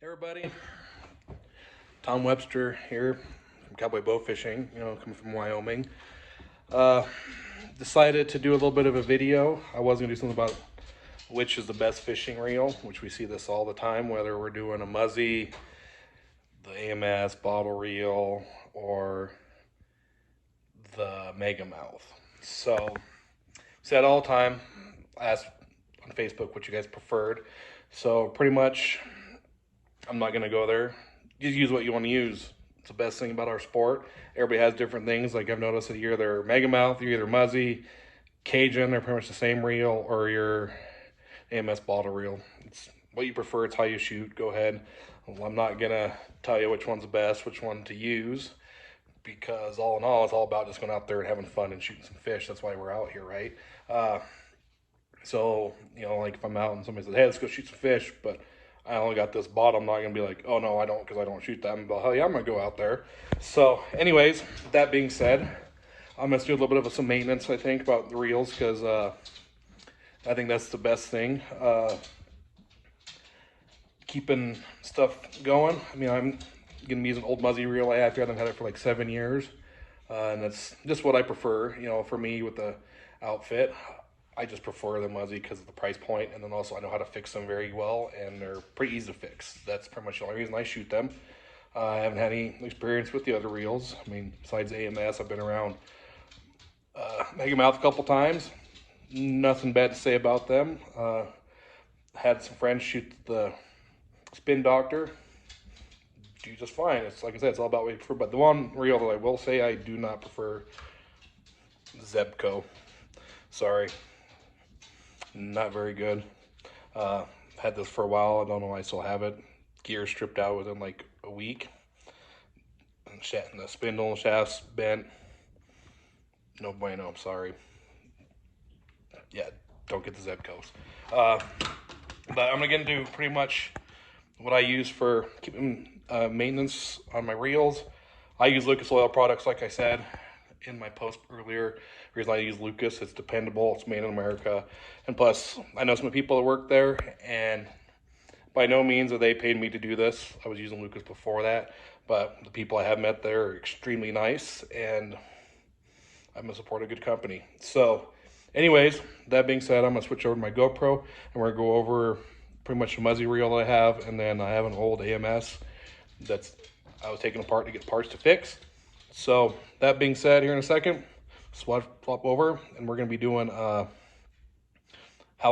Everybody, Tom Webster here from Cowboy Bowfishing, coming from Wyoming. Decided to do a little bit of a video. I was going to do something about which is the best fishing reel, which we see this all the time, whether we're doing a Muzzy, the AMS bottle reel, or the Mega Mouth. So, said all the time, I asked on Facebook what you guys preferred. So pretty much, I'm not gonna go there. Just use what you want to use. It's the best thing about our sport. Everybody has different things. Like I've noticed that you're either Mega Mouth, you're either Muzzy, Cajun, they're pretty much the same reel, or your AMS bottle reel. It's what you prefer, it's how you shoot. Go ahead. Well, I'm not gonna tell you which one's the best, which one to use, because all in all, it's all about just going out there and having fun and shooting some fish. That's why we're out here, right? So, like if I'm out and somebody says, hey, let's go shoot some fish, but I only got this bottle, I'm not going to be like, oh, no, I don't, because I don't shoot that. I'm like, hell yeah, I'm going to go out there. So, anyways, that being said, I'm going to do a little bit of some maintenance, I think, about the reels, because I think that's the best thing. Keeping stuff going. I mean, I'm going to use an old Muzzy reel I have. I've had it for like 7 years. And that's just what I prefer, for me with the outfit. I just prefer the Muzzy because of the price point, and then also I know how to fix them very well, and they're pretty easy to fix. That's pretty much the only reason I shoot them. I haven't had any experience with the other reels. I mean, besides AMS, I've been around Mega Mouth a couple times. Nothing bad to say about them. Had some friends shoot the Spin Doctor. Do just fine. It's like I said, it's all about what you prefer. But the one reel that I will say I do not prefer, Zebco. Sorry. Not very good. Had this for a while. I don't know why I still have it. Gear stripped out within like a week. And the spindle shafts bent. No bueno, I'm sorry. Yeah, don't get the Zebcos. But I'm going to do pretty much what I use for keeping maintenance on my reels. I use Lucas Oil products, like I said in my post earlier. The reason I use Lucas, it's dependable, it's made in America, and plus I know some people that work there, and by no means have they paid me to do this. I was using Lucas before that, but the people I have met there are extremely nice, and I'm gonna support a good company. So anyways, that being said, I'm gonna switch over to my GoPro, and we're gonna go over pretty much the Muzzy reel that I have, and then I have an old AMS that's I was taking apart to get parts to fix. So that being said, here in a second, swap over, and we're going to be doing how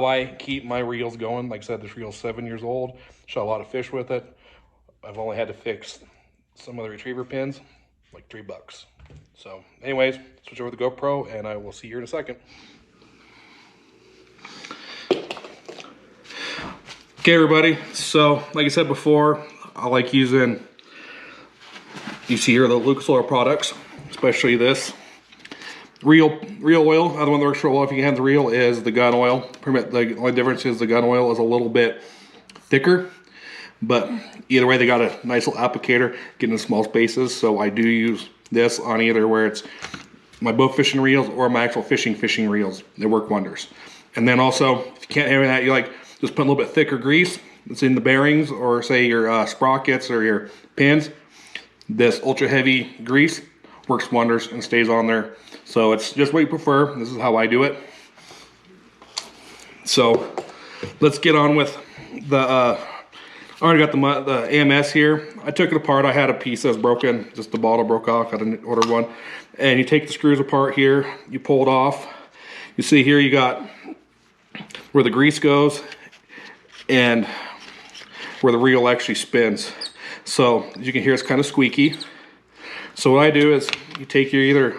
I keep my reels going. Like I said, this reel's 7 years old. Shot a lot of fish with it. I've only had to fix some of the retriever pins, like $3. So anyways, switch over to the GoPro, and I will see you in a second. Okay, everybody. So like I said before, I like using, you see here, the Lucas Oil products, especially this. Real oil, other one that works real well if you can have the reel, is the gun oil. The only difference is the gun oil is a little bit thicker, but either way they got a nice little applicator, getting in small spaces. So I do use this on either where it's my boat fishing reels or my actual fishing reels. They work wonders. And then also, if you can't have that, you like just put a little bit thicker grease that's in the bearings, or say your sprockets or your pins. This ultra heavy grease works wonders and stays on there. So it's just what you prefer. This is how I do it. So let's get on with the, I already got the AMS here. I took it apart. I had a piece that was broken. Just the bottle broke off. I didn't order one. And you take the screws apart here. You pull it off. You see here you got where the grease goes and where the reel actually spins. So as you can hear, it's kind of squeaky. So what I do is you take your either,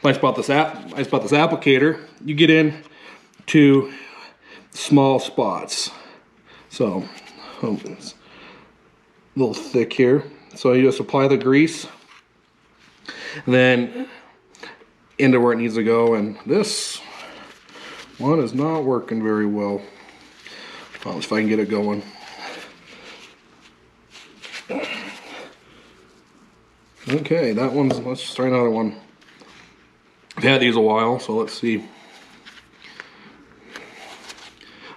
nice about this applicator, you get in to small spots. So it's a little thick here. So you just apply the grease, and then into where it needs to go. And this one is not working very well. Well, if I can get it going. Okay, that one's, let's try another one. I've had these a while, so let's see.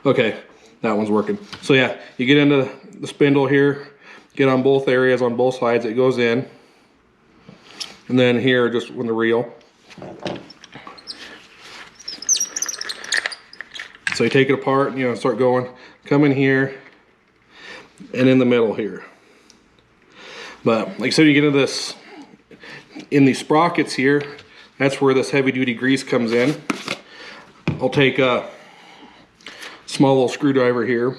Okay, that one's working. So yeah, you get into the spindle here, get on both areas, on both sides, it goes in. And then here, just with the reel. So you take it apart, you know, start going, come in here, and in the middle here. But like I said, you get into this, in these sprockets here, that's where this heavy duty grease comes in. I'll take a small little screwdriver here.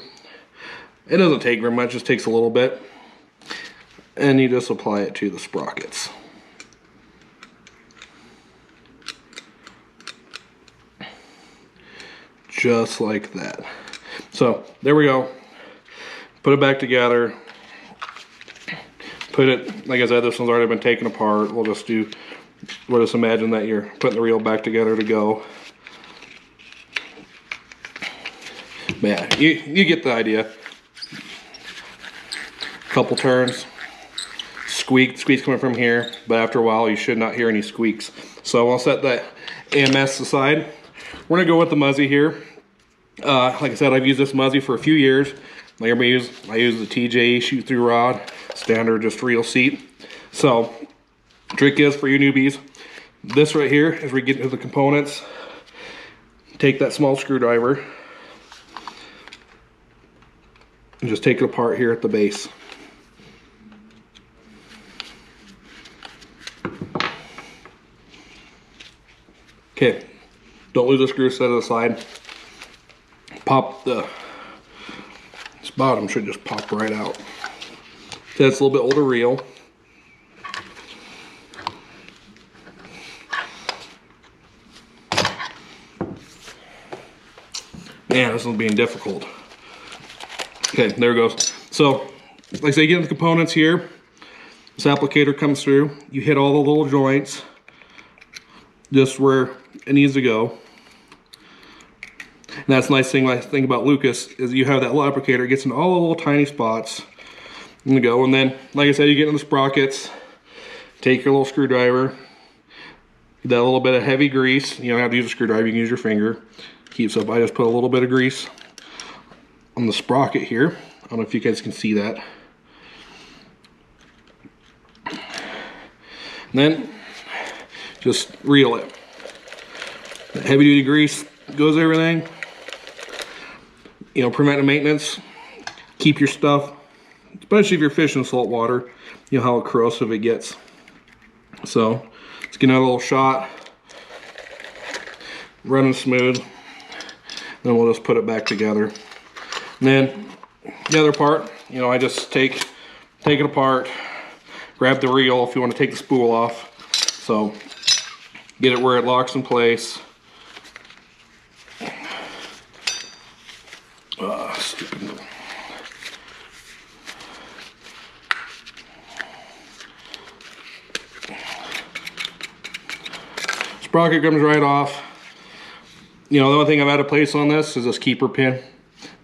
It doesn't take very much, just takes a little bit. And you just apply it to the sprockets. Just like that. So there we go. Put it back together. Put it, like I said, this one's already been taken apart. We'll just imagine that you're putting the reel back together to go. But yeah, you get the idea. Couple turns. Squeaks coming from here, but after a while you should not hear any squeaks. So I'll set that AMS aside. We're gonna go with the Muzzy here. Like I said, I've used this Muzzy for a few years. Like everybody I use the TJ shoot through rod, standard just reel seat. So trick is for you newbies, this right here, as we get into the components, take that small screwdriver and just take it apart here at the base. Okay, don't lose the screw, set it aside. Pop this bottom should just pop right out. That's a little bit older reel. Man, this one's being difficult. Okay, there it goes. So, like I say, you get the components here. This applicator comes through. You hit all the little joints, just where it needs to go. And that's the nice thing about Lucas is you have that little applicator. It gets in all the little tiny spots. And go. And then, like I said, you get in the sprockets. Take your little screwdriver. Get that little bit of heavy grease. You don't have to use a screwdriver. You can use your finger. Keeps up. I just put a little bit of grease on the sprocket here. I don't know if you guys can see that. And then just reel it. The heavy duty grease goes everything. You know, preventive maintenance. Keep your stuff, especially if you're fishing saltwater, you know how corrosive it gets. So let's get another little shot. Running smooth. Then we'll just put it back together. And then the other part, you know, I just take it apart, grab the reel if you want to take the spool off. So get it where it locks in place. Stupid. Sprocket comes right off. You know, the only thing I've had to place on this is this keeper pin.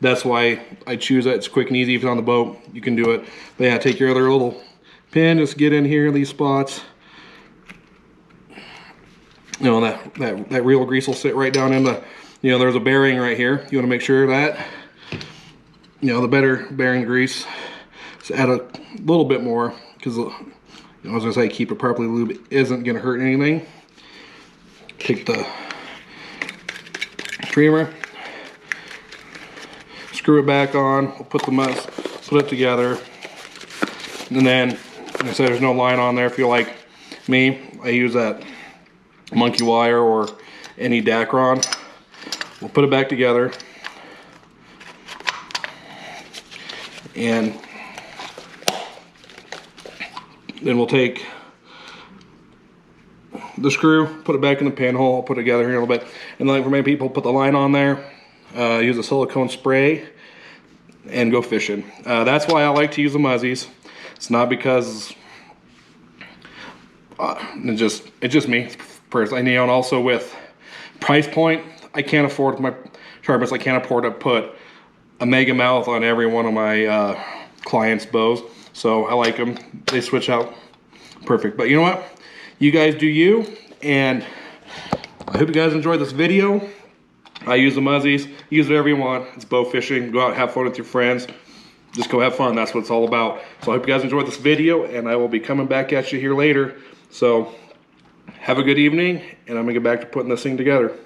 That's why I choose it. It's quick and easy. If it's on the boat, you can do it. But yeah, take your other little pin, just get in here in these spots. You know, that reel grease will sit right down in the, you know, there's a bearing right here. You want to make sure that, you know, the better bearing grease. Just add a little bit more because, you know, as I say, keep it properly lubed isn't going to hurt anything. Take the streamer, screw it back on, we'll put it together, and then, like I said, there's no line on there. If you're like me, I use that monkey wire or any Dacron. We'll put it back together, and then we'll take the screw, put it back in the pinhole, I'll put it together here a little bit, and then for many people, put the line on there, use a silicone spray, and go fishing. That's why I like to use the Muzzies. It's not because it's just me personally. And also with price point, I can't afford my sharpness. I can't afford to put a mega mouth on every one of my clients' bows. So I like them. They switch out perfect. But you know what? You guys do you, and I hope you guys enjoyed this video. I use the Muzzies. Use whatever you want. It's bow fishing. Go out, have fun with your friends. just go have fun. That's what it's all about. So I hope you guys enjoyed this video, and I will be coming back at you here later. So have a good evening, and I'm gonna get back to putting this thing together.